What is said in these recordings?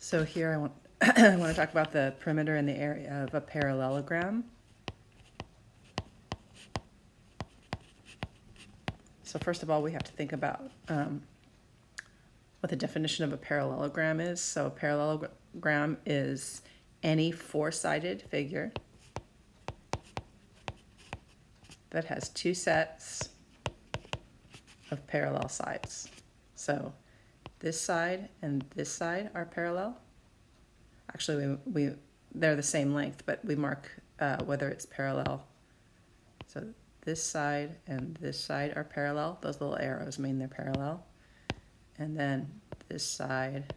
So here I want, I want to talk about the perimeter and the area of a parallelogram. So first of all, we have to think about what the definition of a parallelogram is. So a parallelogram is any four-sided figure that has two sets of parallel sides. So this side and this side are parallel. Actually, they're the same length, but we mark whether it's parallel. So this side and this side are parallel. Those little arrows mean they're parallel. And then this side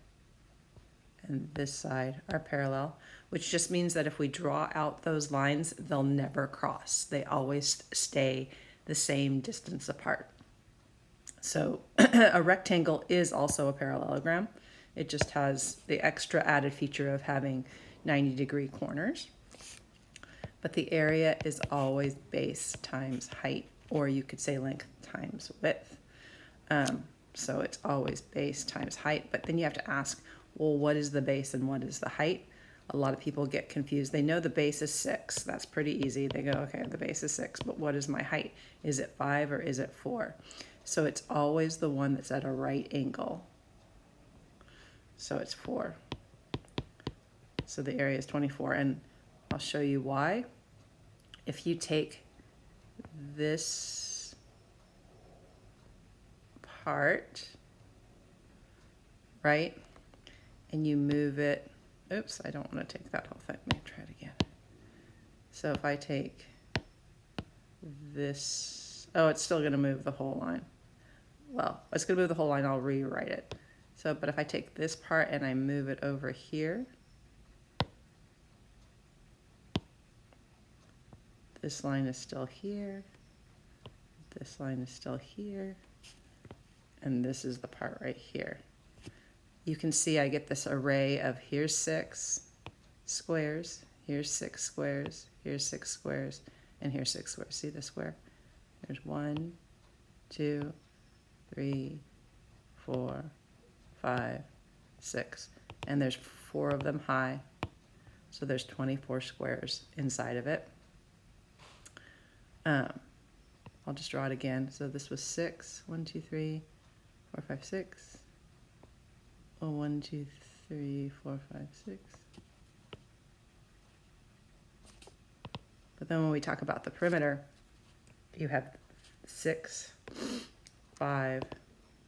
and this side are parallel, which just means that if we draw out those lines, they'll never cross. They always stay the same distance apart. So a rectangle is also a parallelogram. It just has the extra added feature of having 90-degree corners. But the area is always base times height, or you could say length times width. So it's always base times height. But then you have to ask, well, what is the base and what is the height? A lot of people get confused. They know the base is 6. That's pretty easy. They go, okay, the base is 6, but what is my height? Is it 5 or is it 4? So it's always the one that's at a right angle. So it's 4. So the area is 24, and I'll show you why. If you take this part, right, and you move it, oops, I don't want to take that whole thing. Let me try it again. So if I take this, oh, it's still going to move the whole line. Well, it's going to move the whole line. I'll rewrite it. So, but if I take this part and I move it over here, this line is still here, this line is still here, and this is the part right here. You can see I get this array of here's 6 squares, here's 6 squares, here's 6 squares, and here's 6 squares. See the square? There's 1, 2, 3, 4, 5, 6, and there's 4 of them high. So there's 24 squares inside of it. I'll just draw it again. So this was 6, 1, 2, 3, 4, 5, 6. Oh, 1, 2, 3, 4, 5, 6. But then when we talk about the perimeter, you have 6, 5,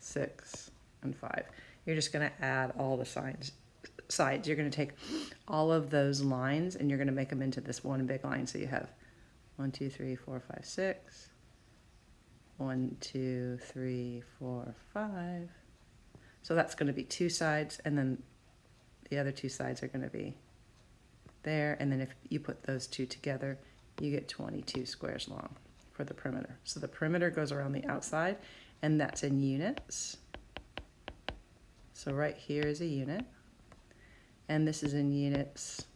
6, and 5. You're just going to add all the sides. You're going to take all of those lines and you're going to make them into this one big line. So you have 1, 2, 3, 4, 5, 6. 1, 2, 3, 4, 5. So that's going to be 2 sides, and then the other 2 sides are going to be there. And then if you put those 2 together, you get 22 squares long for the perimeter. So the perimeter goes around the outside, and that's in units. So right here is a unit, and this is in units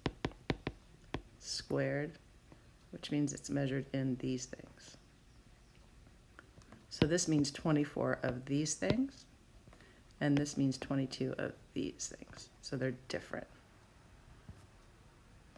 squared, which means it's measured in these things. So this means 24 of these things, and this means 22 of these things. So they're different.